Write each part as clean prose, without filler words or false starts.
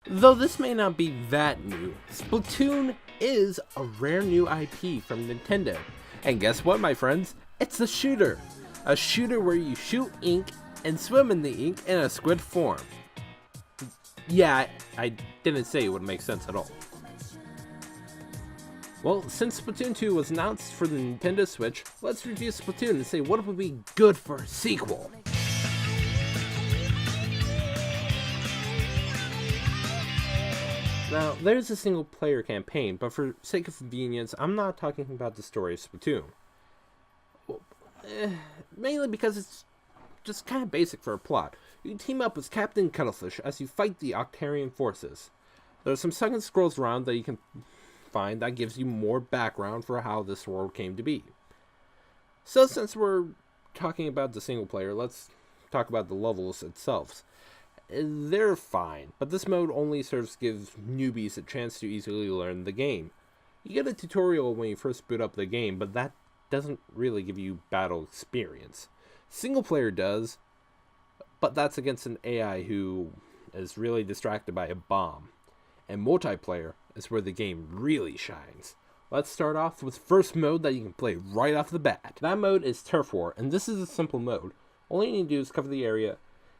Though this may not be that new, Splatoon is a rare new IP from Nintendo. And guess what, my friends? It's a shooter. A shooter where you shoot ink and swim in the ink in a squid form. Yeah, I didn't say it would make sense at all. Well, since Splatoon 2 was announced for the Nintendo Switch, let's review Splatoon and say what would be good for a sequel. Now, there's a single player campaign, but for sake of convenience, I'm not talking about the story of Splatoon. Well, mainly because it's just kind of basic for a plot. You team up with Captain Cuttlefish as you fight the Octarian forces. There's some second scrolls around that you can find that gives you more background for how this world came to be. So since we're talking about the single player, let's talk about the levels itself. They're fine, but this mode only serves to give newbies a chance to easily learn the game. You get a tutorial when you first boot up the game, but that doesn't really give you battle experience. Single player does, but that's against an AI who is really distracted by a bomb. And multiplayer is where the game really shines. Let's start off with first mode that you can play right off the bat. That mode is Turf War, and this is a simple mode. All you need to do is cover the area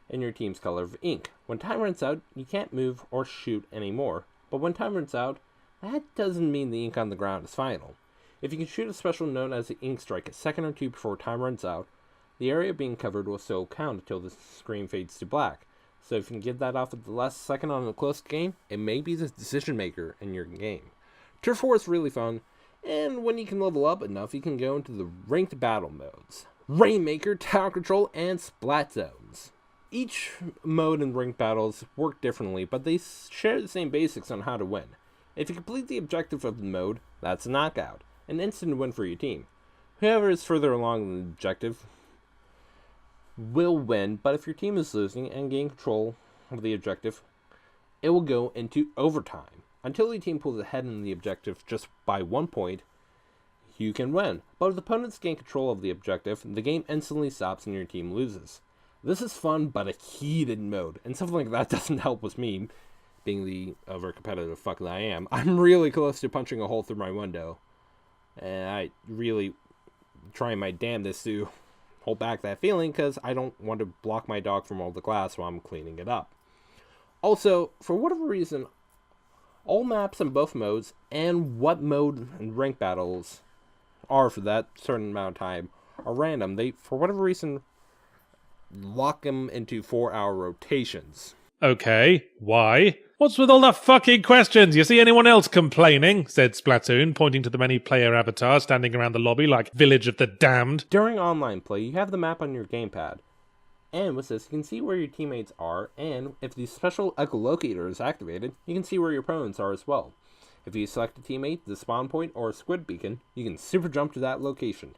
in your team's color of ink. When time runs out, you can't move or shoot anymore, but when time runs out, that doesn't mean the ink on the ground is final. If you can shoot a special known as the ink strike a second or two before time runs out, the area being covered will still count until the screen fades to black. So if you can get that off at the last second on a close game, it may be the decision maker in your game. Turf War is really fun, and when you can level up enough, you can go into the ranked battle modes: Rainmaker, Tower Control, and Splat Zones. Each mode in ranked battles work differently, but they share the same basics on how to win. If you complete the objective of the mode, that's a knockout, an instant win for your team. Whoever is further along in the objective will win, but if your team is losing and gain control of the objective, it will go into overtime. Until the team pulls ahead in the objective just by 1 point, you can win. But if opponents gain control of the objective, the game instantly stops and your team loses. This is fun, but a heated mode, and something like that doesn't help with me, being the over-competitive fuck that I am. I'm really close to punching a hole through my window, and I really trying my damnedest to hold back that feeling, because I don't want to block my dog from all the glass while I'm cleaning it up. Also, for whatever reason, all maps in both modes, and what mode and rank battles are for that certain amount of time, are random. They, for whatever reason, lock them into 4-hour rotations. Okay, why? What's with all the fucking questions? You see anyone else complaining? Said Splatoon, pointing to the many player avatars standing around the lobby like Village of the Damned. During online play, you have the map on your gamepad. And with this, you can see where your teammates are, and if the special echolocator is activated, you can see where your opponents are as well. If you select a teammate, the spawn point, or a squid beacon, you can super jump to that location.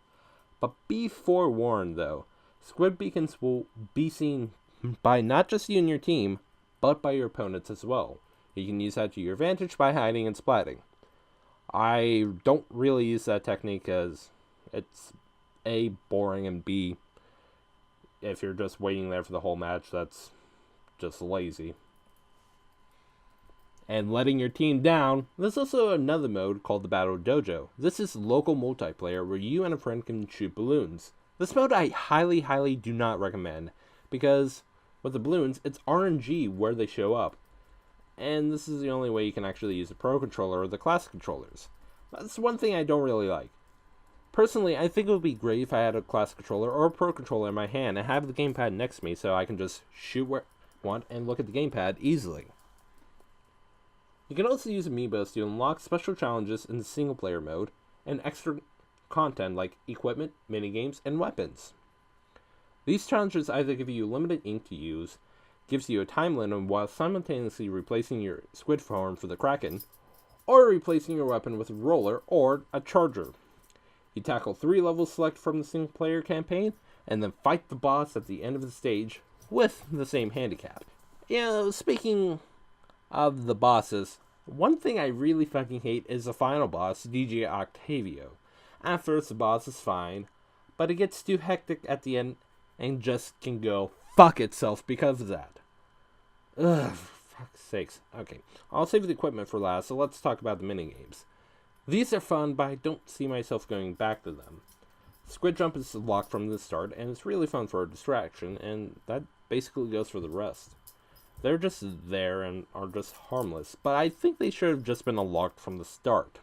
But be forewarned though, squid beacons will be seen by not just you and your team, but by your opponents as well. You can use that to your advantage by hiding and splatting. I don't really use that technique because it's A, boring, and B, if you're just waiting there for the whole match, that's just lazy. And letting your team down, there's also another mode called the Battle Dojo. This is local multiplayer where you and a friend can shoot balloons. This mode I highly do not recommend, because with the balloons, it's RNG where they show up. And this is the only way you can actually use the Pro Controller or the Classic controllers. That's one thing I don't really like. Personally, I think it would be great if I had a Classic controller or a Pro Controller in my hand and have the gamepad next to me so I can just shoot where I want and look at the gamepad easily. You can also use amiibos to unlock special challenges in the single player mode and extra content like equipment, minigames, and weapons. These challenges either give you limited ink to use, gives you a time limit while simultaneously replacing your squid form for the Kraken, or replacing your weapon with a roller or a charger. You tackle 3 levels selected from the single player campaign, and then fight the boss at the end of the stage with the same handicap. Speaking of the bosses, one thing I really fucking hate is the final boss, DJ Octavio. At first the boss is fine, but it gets too hectic at the end and just can go fuck itself because of that. Ugh, fuck's sakes. Okay, I'll save the equipment for last, so let's talk about the minigames. These are fun, but I don't see myself going back to them. Squid Jump is locked from the start, and it's really fun for a distraction, and that basically goes for the rest. They're just there and are just harmless, but I think they should have just been unlocked from the start.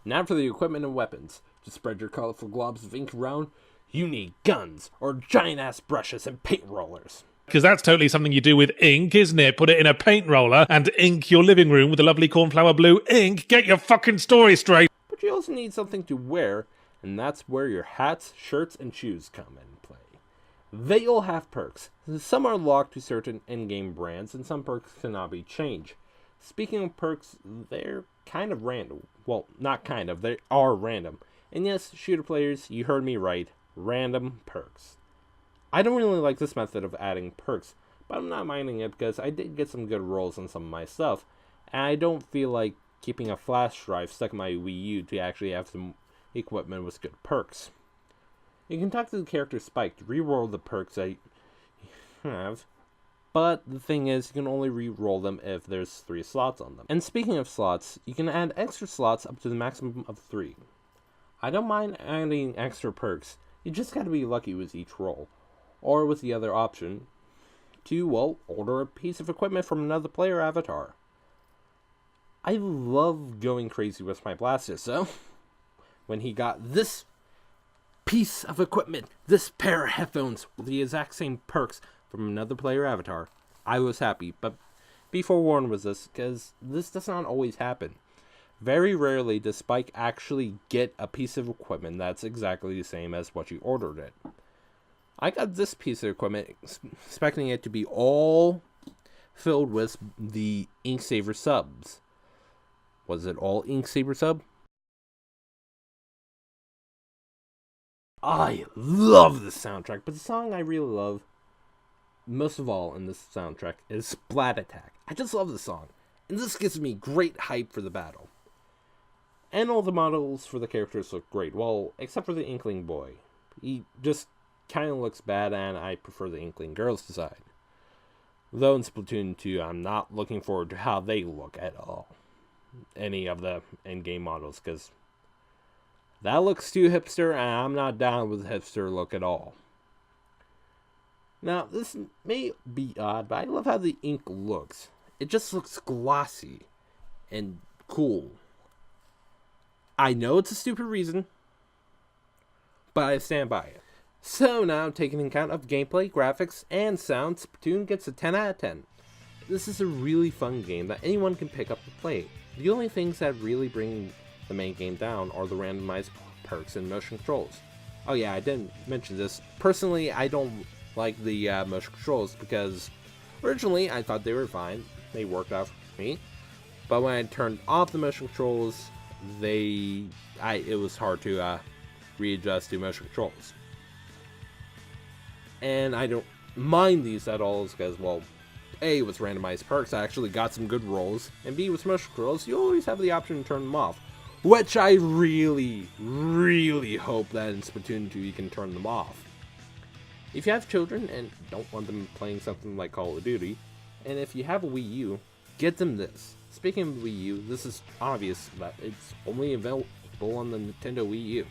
Now for the equipment and weapons. To spread your colorful globs of ink around, you need guns, or giant-ass brushes and paint rollers. Because that's totally something you do with ink, isn't it? Put it in a paint roller and ink your living room with a lovely cornflower blue ink. Get your fucking story straight. But you also need something to wear, and that's where your hats, shirts, and shoes come in play. They all have perks. Some are locked to certain in-game brands, and some perks cannot be changed. Speaking of perks, they're kind of random. Well, not kind of, they are random. And yes, shooter players, you heard me right, random perks. I don't really like this method of adding perks, but I'm not minding it because I did get some good rolls on some of my stuff, and I don't feel like keeping a flash drive stuck in my Wii U to actually have some equipment with good perks. You can talk to the character Spike to reroll the perks that you have, but the thing is, you can only reroll them if there's 3 slots on them. And speaking of slots, you can add extra slots up to the maximum of 3. I don't mind adding extra perks, you just gotta be lucky with each roll. Or with the other option, to, well, order a piece of equipment from another player avatar. I love going crazy with my blaster, so when he got this piece of equipment, this pair of headphones with the exact same perks from another player avatar, I was happy, but be forewarned with this, because this does not always happen. Very rarely does Spike actually get a piece of equipment that's exactly the same as what you ordered it. I got this piece of equipment expecting it to be all filled with the Inksaver subs. Was it all Inksaver sub? I love this soundtrack, but the song I really love most of all in this soundtrack is Splat Attack. I just love this song, and this gives me great hype for the battle. And all the models for the characters look great, well, except for the Inkling boy. He just kind of looks bad, and I prefer the Inkling girl's design. Though in Splatoon 2, I'm not looking forward to how they look at all. Any of the in-game models, because that looks too hipster, and I'm not down with the hipster look at all. Now, this may be odd, but I love how the ink looks. It just looks glossy and cool. I know it's a stupid reason, but I stand by it. So now, taking into account of gameplay, graphics, and sound, Splatoon gets a 10 out of 10. This is a really fun game that anyone can pick up to play. The only things that really bring the main game down are the randomized perks and motion controls. Oh yeah, I didn't mention this. Personally, I don't like the motion controls because originally I thought they were fine. They worked out for me. But when I turned off the motion controls, it was hard to readjust to motion controls. And I don't mind these at all because, well, A, with randomized perks, I actually got some good rolls, and B, with motion controls, you always have the option to turn them off, which I really, really hope that in Splatoon 2 you can turn them off. If you have children and don't want them playing something like Call of Duty, and if you have a Wii U, get them this. Speaking of Wii U, this is obvious that it's only available on the Nintendo Wii U.